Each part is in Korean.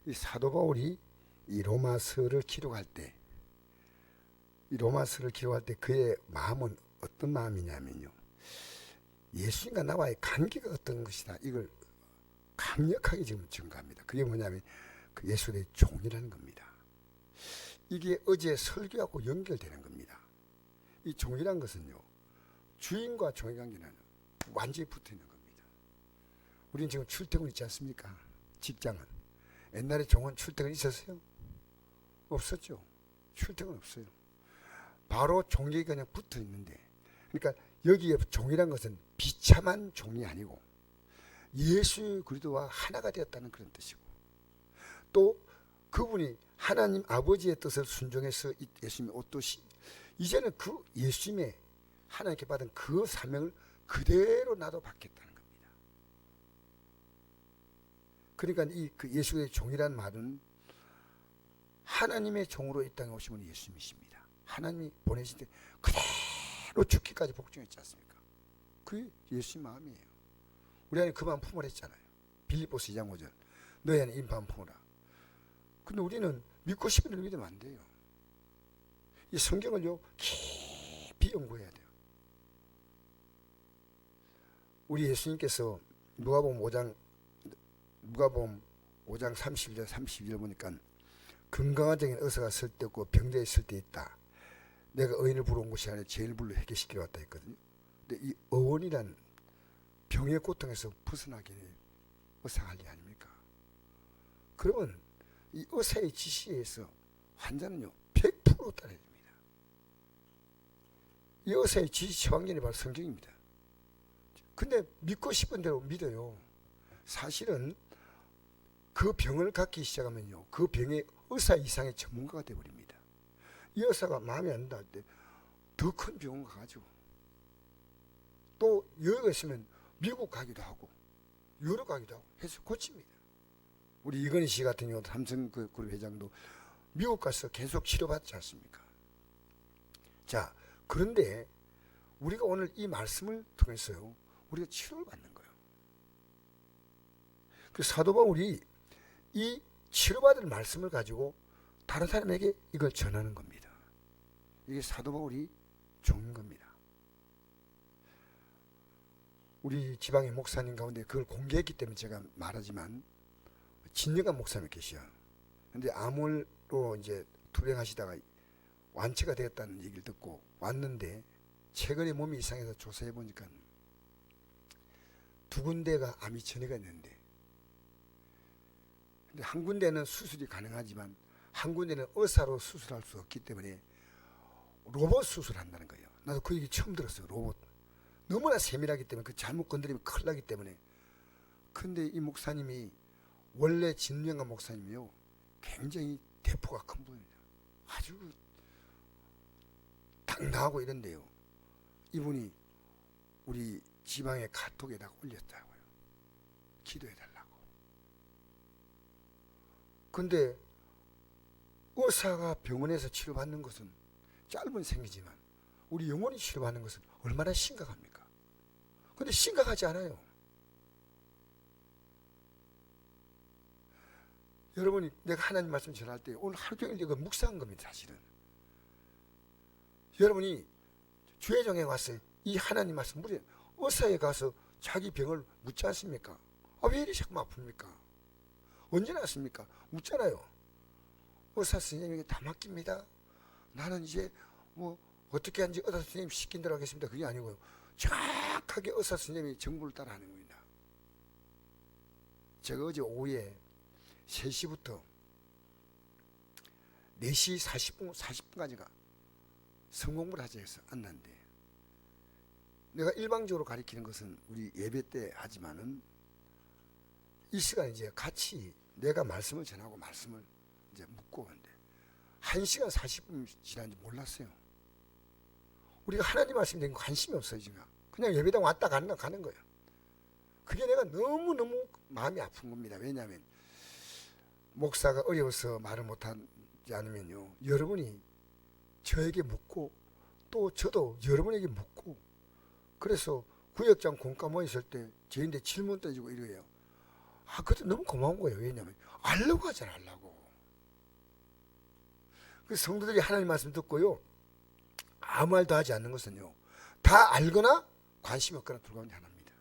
이 사도 바울이 이 로마서를 기록할 때, 그의 마음은 어떤 마음이냐면요, 예수님과 나와의 관계가 어떤 것이다, 이걸 강력하게 지금 증거합니다. 그게 뭐냐면 그 예수의 종이라는 겁니다. 이게 어제 설교하고 연결되는 겁니다. 이 종이란 것은요, 주인과 종의 관계는 완전히 붙어 있는 겁니다. 우리는 지금 출퇴근 있지 않습니까? 직장은. 옛날에 종은 출퇴근 있었어요? 없었죠. 출퇴근 없어요. 바로 종이 그냥 붙어 있는데, 그러니까 여기에 종이란 것은 비참한 종이 아니고 예수 그리스도와 하나가 되었다는 그런 뜻이고, 또 그분이 하나님 아버지의 뜻을 순종해서 예수님의 옷도시, 이제는 그 예수님의 하나님께 받은 그 사명을 그대로 나도 받겠다는 겁니다. 그러니까 이 그 예수의 종이란 말은 하나님의 종으로 이 땅에 오신 분이 예수님이십니다. 하나님이 보내신 때 그대로 죽기까지 복종했지 않습니까? 그게 예수님 마음이에요. 우리 안에 그 마음 품으라 했잖아요. 빌립보서 2장 5절, 너희 안에 이 마음 품으라. 근데 우리는 믿고 싶은 대로 믿으면 안 돼요. 이 성경을요 깊이 연구해야 돼요. 우리 예수님께서 누가복음 5장 30절 32절 보니까 건강한 의사가 쓸 데 없고 병자에 쓸 데 있다. 내가 의인을 부러운 것이 아니라 죄인을 불러 해결시키러 왔다 했거든요. 근데 이 의원이란 병의 고통에서 벗어나기 위해 의사가 할 일 아닙니까? 그러면 이 의사의 지시에 의해서 환자는요 100% 따라야 됩니다. 이 의사의 지시 처방전이 바로 성경입니다. 근데 믿고 싶은 대로 믿어요. 사실은 그 병을 갖기 시작하면요, 그 병의 의사 이상의 전문가가 되어버립니다. 이 의사가 마음에 안 든다 할 때 더 큰 병원 가가지고, 또 여유가 있으면 미국 가기도 하고 유럽 가기도 하고 해서 고칩니다. 우리 이건희 씨 같은 경우도 삼성그룹 회장도 미국 가서 계속 치료받지 않습니까? 자, 그런데 우리가 오늘 이 말씀을 통해서요, 우리가 치료를 받는 거예요. 그 사도 바울이 이 치료받을 말씀을 가지고 다른 사람에게 이걸 전하는 겁니다. 이게 사도 바울이 종인 겁니다. 우리 지방의 목사님 가운데 그걸 공개했기 때문에 제가 말하지만, 진영한 목사님 계셔요. 근데 암으로 이제 투병하시다가 완치가 되었다는 얘기를 듣고 왔는데, 최근에 몸이 이상해서 조사해 보니까 두 군데가 암이 전이가 있는데, 근데 한 군데는 수술이 가능하지만 한 군데는 의사로 수술할 수 없기 때문에 로봇 수술한다는 거예요. 나도 그 얘기 처음 들었어요. 로봇. 너무나 세밀하기 때문에 그 잘못 건드리면 큰일 나기 때문에. 근데 이 목사님이 원래 진명한 목사님이요, 굉장히 대포가 큰 분입니다. 아주 당당하고 이런데요, 이분이 우리 지방의 카톡에다가 올렸다고요. 기도해달라고. 근데 의사가 병원에서 치료받는 것은 짧은 생이지만 우리 영혼이 치료받는 것은 얼마나 심각합니까? 근데 심각하지 않아요. 여러분이 내가 하나님 말씀 전할 때 오늘 하루 종일 이거 묵상한 겁니다. 사실은 여러분이 주의정에 와서 이 하나님 말씀 무려 의사에 가서 자기 병을 묻지 않습니까? 아, 왜 이리 자꾸 아픕니까? 언제 났습니까? 묻잖아요. 의사 선생님에게 다 맡깁니다. 나는 이제 뭐 어떻게 하는지 의사 선생님 시킨 대로 하겠습니다. 그게 아니고요, 정확하게 의사 선생님이 정보를 따라 하는 겁니다. 제가 어제 오후에 3시부터 4시 40분까지가 성공부를 하자 해서 앉는데, 내가 일방적으로 가리키는 것은 우리 예배 때 하지만은 이 시간 이제 같이 내가 말씀을 전하고 말씀을 이제 묻고 하는데 1시간 40분 지났는지 몰랐어요. 우리가 하나님 말씀 드린 거 관심이 없어요. 지금 그냥 예배당 왔다 가는 거예요. 그게 내가 너무너무 마음이 아픈 겁니다. 왜냐하면 목사가 어려워서 말을 못하지 않으면요, 여러분이 저에게 묻고 또 저도 여러분에게 묻고, 그래서 구역장 공과 모였을 때 저희한테 질문 던지고 이래요. 그것도 너무 고마운 거예요. 왜냐하면 알려고 하잖아, 알려고. 그 성도들이 하나님 말씀 듣고요, 아무 말도 하지 않는 것은요, 다 알거나 관심이 없거나 불가운데 하나입니다.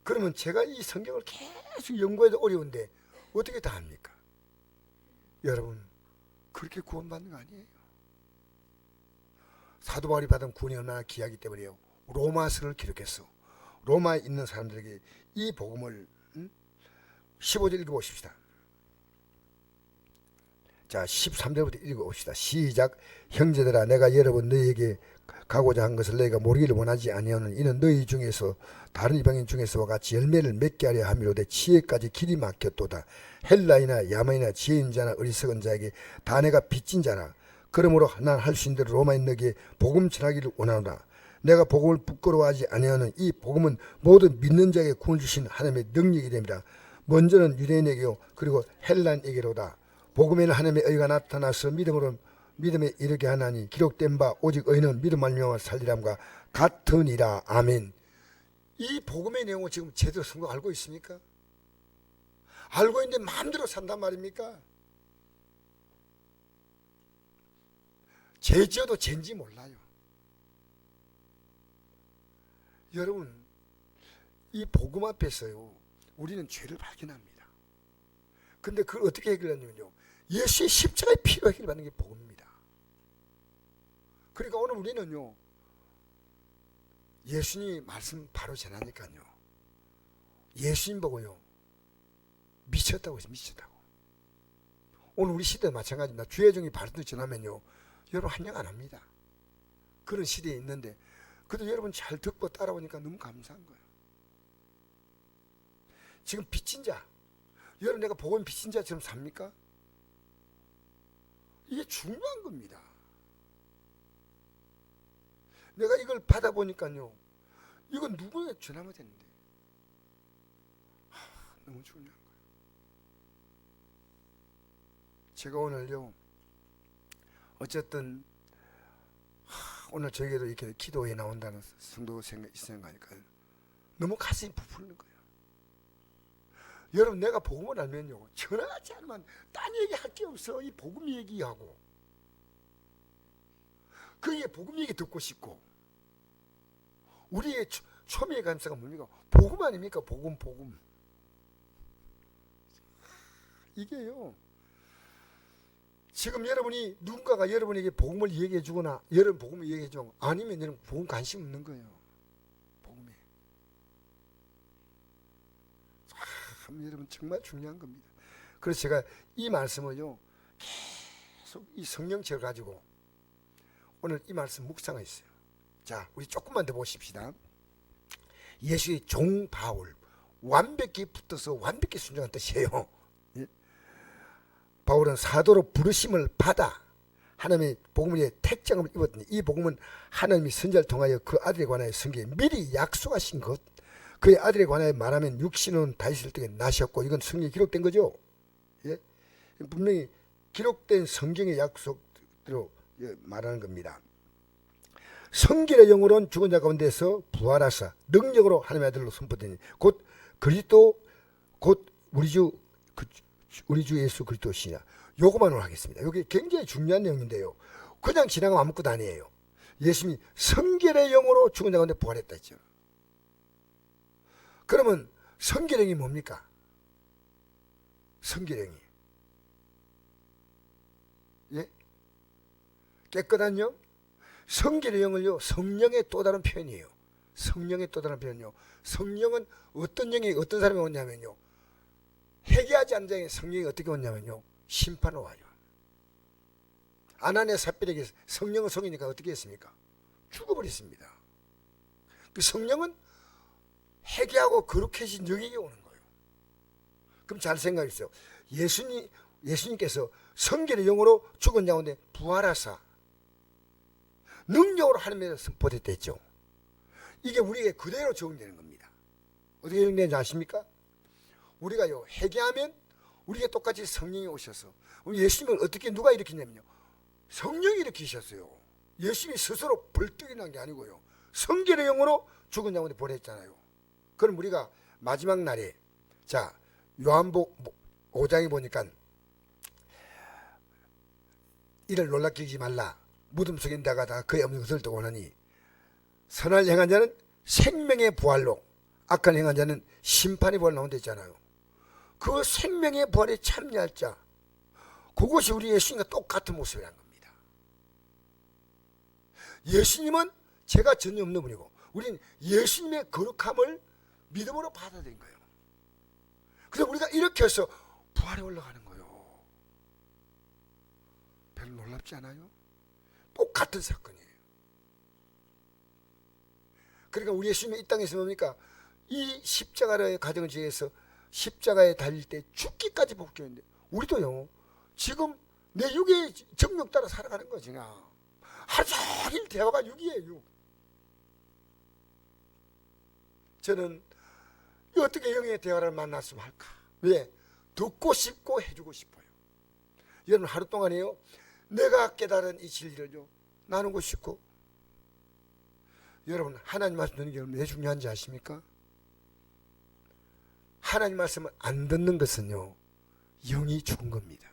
그러면 제가 이 성경을 계속 연구해도 어려운데 어떻게 다 합니까? 여러분, 그렇게 구원받는 거 아니에요. 사도 바울이 받은 구원이 얼마나 귀하기 때문에요, 로마서를 기록했어. 로마에 있는 사람들에게 이 복음을 15절 읽어보십시다. 자, 13절부터 읽어봅시다. 시작. 형제들아, 내가 여러분 너희에게 가고자 한 것을 너희가 모르기를 원하지 아니하는 이는 너희 중에서 다른 이방인 중에서와 같이 열매를 맺게 하려 함이로되 지혜까지 길이 막혔도다. 헬라이나 야만이나 지혜인 자나 어리석은 자에게 다 내가 빚진 자라. 그러므로 난 할 수 있는 대로 로마인 너에게 복음 전하기를 원하노라. 내가 복음을 부끄러워하지 아니하는 이 복음은 모든 믿는 자에게 구원 주신 하나님의 능력이 됩니다. 먼저는 유대인에게요, 그리고 헬라인에게로다. 복음에는 하나님의 의가 나타나서 믿음에 이르게 하나니 기록된 바 오직 의는 믿음 말미암아 살리람과 같으니라. 아멘. 이 복음의 내용을 지금 제대로 성도 알고 있습니까? 알고 있는데 마음대로 산단 말입니까? 죄 지어도 죄인지 몰라요. 여러분, 이 복음 앞에서요, 우리는 죄를 발견합니다. 근데 그걸 어떻게 해결하냐면요, 예수의 십자가의 피로 해결받는 게 복음입니다. 그러니까 오늘 우리는요, 예수님 말씀 바로 전하니까요, 예수님 보고요, 미쳤다고 해서 미쳤다고. 오늘 우리 시대도 마찬가지입니다. 주의 종이 바로 전하면요, 여러분 환영 안 합니다. 그런 시대에 있는데 그래도 여러분 잘 듣고 따라오니까 너무 감사한 거예요. 지금 빚진 자, 여러분 내가 복음 빚진 자처럼 삽니까? 이게 중요한 겁니다. 내가 이걸 받아보니까요, 이건 누구에게 전하면 되는데 너무 중요한 거예요. 제가 오늘요, 어쨌든 오늘 저에게도 이렇게 기도에 나온다는 성도 생각하니까 너무 가슴이 부풀는 거예요. 여러분, 내가 복음을 알면요, 전하지 않으면 딴 얘기할 게 없어. 이 복음 얘기하고 그게 복음 얘기 듣고 싶고. 우리의 초미의 감사가 뭡니까? 복음 아닙니까? 복음. 이게요, 지금 여러분이 누군가가 여러분에게 복음을 얘기해 주거나 여러분 복음을 얘기해 주면 아니면 여러분 복음 관심 없는 거예요. 복음에. 참 여러분 정말 중요한 겁니다. 그래서 제가 이 말씀을요, 계속 이 성령체를 가지고 오늘 이 말씀 묵상했어요. 자, 우리 조금만 더 보십시다. 예수의 종 바울, 완벽히 붙어서 완벽히 순종한 뜻이에요. 바울은 사도로 부르심을 받아 하나님의 복음의 택장을 입었더니 이 복음은 하나님이 선지자를 통하여 그 아들에 관하여 성경에 미리 약속하신 것, 그의 아들에 관하여 말하면 육신은 다윗을 때에 나셨고, 이건 성경에 기록된 거죠. 예? 분명히 기록된 성경의 약속대로 말하는 겁니다. 성결의 영으로는 죽은 자 가운데서 부활하사 능력으로 하나님의 아들로 선포되니 곧 그리스도 곧 우리 주 예수 그리스도시냐. 요거만으로 하겠습니다. 여기 굉장히 중요한 내용인데요, 그냥 지나가면 아무것도 아니에요. 예수님이 성결의 영으로 죽은 자 가운데 부활했다 했죠. 그러면 성결의 영이 뭡니까? 성결의 영이, 예? 깨끗한 영? 성결의 영을요, 성령의 또 다른 표현이에요. 성령의 또 다른 표현이요, 성령은 어떤 영이 어떤 사람이 오냐면요, 회개하지 않는 자에게 성령이 어떻게 오냐면요, 심판으로 와요. 아나니아 삽비에게 성령은 성이니까 어떻게 했습니까? 죽어버렸습니다. 그 성령은 회개하고 거룩해진 영에게 오는 거예요. 그럼 잘 생각해주세요. 예수님께서 성결의 영으로 죽은 자 가운데 부활하사 능력으로 하나님의 선포됐다 했죠. 이게 우리에게 그대로 적용되는 겁니다. 어떻게 적용되는지 아십니까? 우리가요, 회개하면 우리에게 똑같이 성령이 오셔서, 우리 예수님을 어떻게 누가 일으키냐면요, 성령이 일으키셨어요. 예수님이 스스로 벌떡 일어난 게 아니고요, 성결의 영으로 죽은 자 가운데 보냈잖아요. 그럼 우리가 마지막 날에, 자, 요한복 5장에 보니까 이를 놀랍게 여기지 말라. 무덤 속에 나가다가 그의 없는 것을 또 오나니 선을 행한 자는 생명의 부활로 악한 행한 자는 심판의 부활로 나온다 했잖아요. 그 생명의 부활에 참여할 자, 그것이 우리 예수님과 똑같은 모습이라는 겁니다. 예수님은 죄가 전혀 없는 분이고 우리는 예수님의 거룩함을 믿음으로 받아들인 거예요. 그래서 우리가 이렇게 해서 부활에 올라가는 거예요. 별로 놀랍지 않아요? 똑같은 사건이에요. 그러니까 우리 예수님이 이 땅에서 뭡니까? 이 십자가의 과정을 지해서 십자가에 달릴 때 죽기까지 복귀했는데 우리도요 지금 내 육의 정욕 따라 살아가는 거지. 그냥 하루 종일 대화가 육이에요. 육. 저는 어떻게 영의 대화를 만났으면 할까? 왜? 듣고 싶고 해주고 싶어요. 여러분 하루 동안에요 내가 깨달은 이 진리를요 나누고 싶고, 여러분 하나님 말씀 듣는 게 얼마나 중요한지 아십니까? 하나님 말씀을 안 듣는 것은요 영이 죽은 겁니다.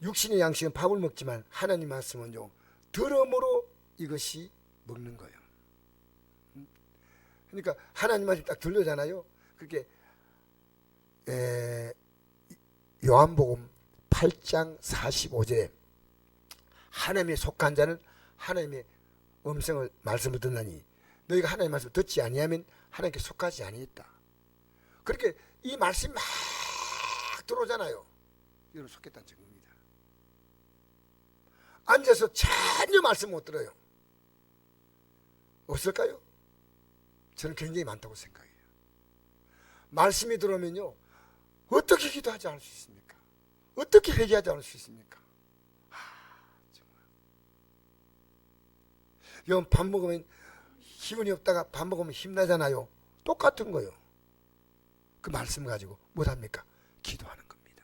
육신의 양식은 밥을 먹지만 하나님 말씀은요 들음으로 이것이 먹는 거예요. 그러니까 하나님 말씀 딱 들려잖아요. 그렇게 요한복음 8장 45절에 하나님의 속한 자는 하나님의 음성을 말씀을 듣나니 너희가 하나님의 말씀을 듣지 아니하면 하나님께 속하지 아니했다. 그렇게 이 말씀이 막 들어오잖아요. 여러분 속겠다는 증거입니다. 앉아서 전혀 말씀 못 들어요. 없을까요? 저는 굉장히 많다고 생각해요. 말씀이 들어오면요 어떻게 기도하지 않을 수 있습니까? 어떻게 회개하지 않을 수 있습니까? 정말. 여러분 밥 먹으면 기운이 없다가 밥 먹으면 힘나잖아요. 똑같은 거예요. 그 말씀 가지고 못합니까? 기도하는 겁니다.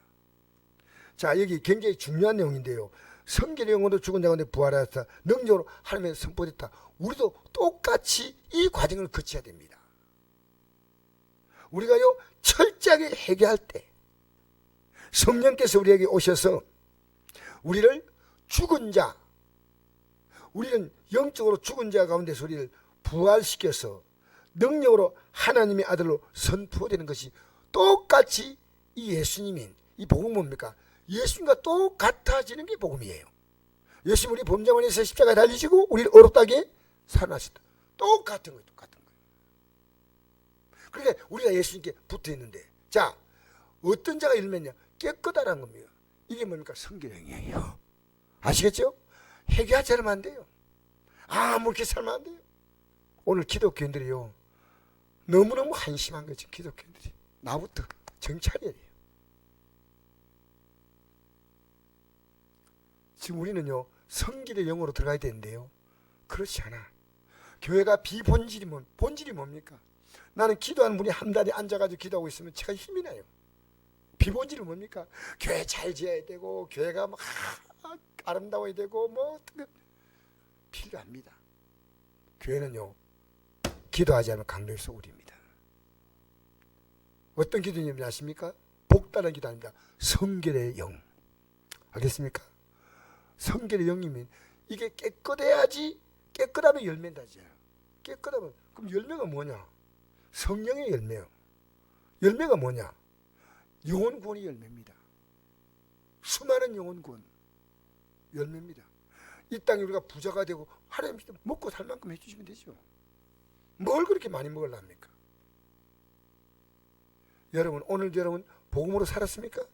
자, 여기 굉장히 중요한 내용인데요. 성결의 영혼도 죽은 자 가운데 부활하였다. 능력으로 하나님의 선포됐다. 우리도 똑같이 이 과정을 거쳐야 됩니다. 우리가요 철저하게 회개할 때 성령께서 우리에게 오셔서 우리를 죽은 자, 우리는 영적으로 죽은 자 가운데서 우리를 부활시켜서 능력으로 하나님의 아들로 선포되는 것이 똑같이 이 예수님인 이 복음은 뭡니까? 예수님과 똑같아지는 게 복음이에요. 예수님 우리 범죄원에서 십자가에 달리시고 우리를 어렵다게 살아나셨다. 똑같은 거예요. 똑같은 거예요. 그러니까 우리가 예수님께 붙어 있는데, 자 어떤 자가 열매냐? 깨끗하다는 겁니다. 이게 뭡니까? 성결행이에요. 아시겠죠? 회개하지 않으면 안 돼요. 아무렇게 살면 안 돼요. 오늘 기독교인들이요 너무너무 한심한 거지. 기독교인들이 나부터 정찰해야 돼요. 지금 우리는요 성결의 영으로 들어가야 되는데요 그렇지 않아. 교회가 비본질이 본질이 뭡니까? 나는 기도하는 분이 한 달에 앉아가지고 기도하고 있으면 제가 힘이 나요. 비본질은 뭡니까? 교회 잘 지어야 되고 교회가 막 아름다워야 되고 뭐 필요합니다. 교회는요 기도하지 않으면 강도의 소굴입니다. 어떤 기도님이 아십니까? 복다른 기도 아닙니다. 성결의 영. 알겠습니까? 성결의 영이면 이게 깨끗해야지. 깨끗하면 열매다지. 깨끗하면 그럼 열매가 뭐냐? 성령의 열매요. 열매가 뭐냐? 영혼 구원이 열매입니다. 수많은 영혼 구원 열매입니다. 이 땅에 우리가 부자가 되고 하나님 먹고 살 만큼 해주시면 되죠. 뭘 그렇게 많이 먹으려합니까? 여러분 오늘도 여러분 복음으로 살았습니까?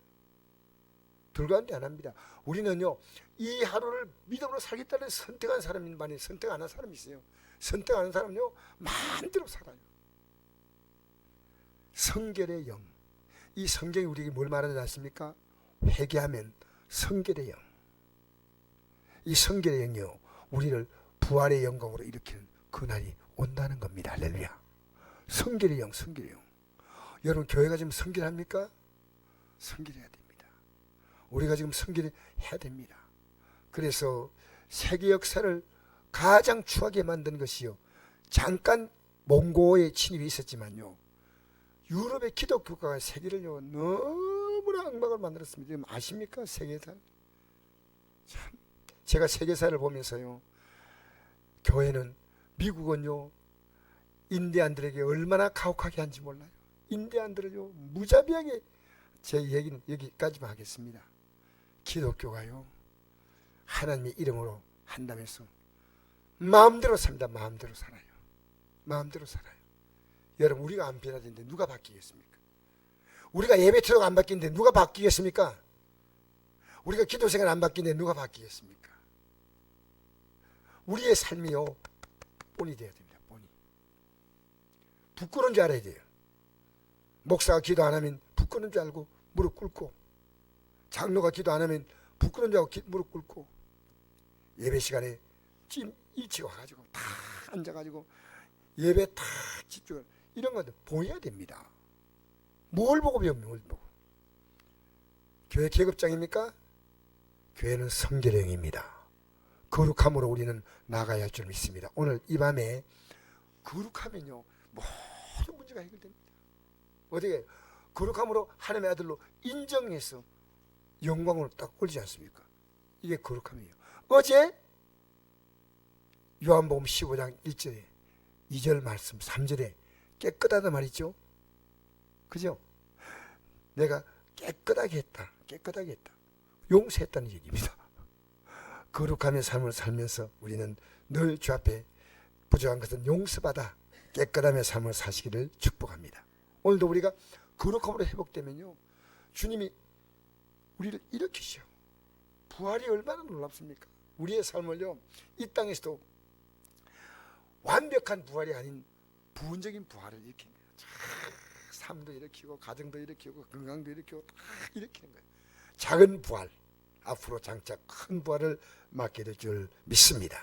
들어가는데 안 합니다. 우리는요 이 하루를 믿음으로 살겠다는 선택한 사람인 반에 선택 안 한 사람이 있어요. 선택하는 사람은요 마음대로 살아요. 성결의 영. 이 성경이 우리에게 뭘 말하는지 아십니까? 회개하면 성결의 영. 이 성결의 영이요 우리를 부활의 영광으로 일으키는 그날이 온다는 겁니다. 할렐루야. 성결의 영, 성결의 영. 여러분 교회가 지금 성결합니까? 성결해야 됩니다. 우리가 지금 성결해야 됩니다. 그래서 세계 역사를 가장 추하게 만든 것이요 잠깐 몽고의 침입이 있었지만요 유럽의 기독교가 세계를요 너무나 엉망을 만들었습니다. 지금 아십니까? 세계사. 참 제가 세계사를 보면서요, 교회는, 미국은요 인디안들에게 얼마나 가혹하게 한지 몰라요. 인디안들을요 무자비하게, 제 얘기는 여기까지만 하겠습니다. 기독교가요 하나님의 이름으로 한다면서 마음대로 삽니다. 마음대로 살아요. 마음대로 살아요. 여러분, 우리가 안 변화되는데 누가 바뀌겠습니까? 우리가 예배 태도가 안 바뀌는데 누가 바뀌겠습니까? 우리가 기도 생활 안 바뀌는데 누가 바뀌겠습니까? 우리의 삶이요 본이 되어야 됩니다. 본이. 부끄러운 줄 알아야 돼요. 목사가 기도 안 하면 부끄러운 줄 알고 무릎 꿇고, 장로가 기도 안 하면 부끄러운 줄 알고 무릎 꿇고, 예배 시간에 찜 일찍 와가지고 다 앉아가지고 예배 다 집중을, 이런 것도 보여야 됩니다. 뭘 보고 배웁니까? 뭘 보고. 교회 계급장입니까? 교회는 성결형입니다. 거룩함으로 우리는 나가야 할 줄 믿습니다. 오늘 이 밤에 거룩하면요 모든 문제가 해결됩니다. 어떻게 거룩함으로 하나님의 아들로 인정해서 영광으로 딱 올리지 않습니까? 이게 거룩함이에요. 어제 요한복음 15장 1절에 2절 말씀 3절에 깨끗하다 말이죠. 그죠? 내가 깨끗하게 했다. 깨끗하게 했다. 용서했다는 얘기입니다. 거룩하며 삶을 살면서 우리는 늘 주 앞에 부족한 것은 용서받아 깨끗하며 삶을 사시기를 축복합니다. 오늘도 우리가 거룩함으로 회복되면요 주님이 우리를 일으키시오. 부활이 얼마나 놀랍습니까? 우리의 삶을요 이 땅에서도 완벽한 부활이 아닌 부분적인 부활을 일으킵니다. 삶도 일으키고 가정도 일으키고 건강도 일으키고 다 일으키는 거예요. 작은 부활, 앞으로 장차 큰 부활을 맞게 될 줄 믿습니다.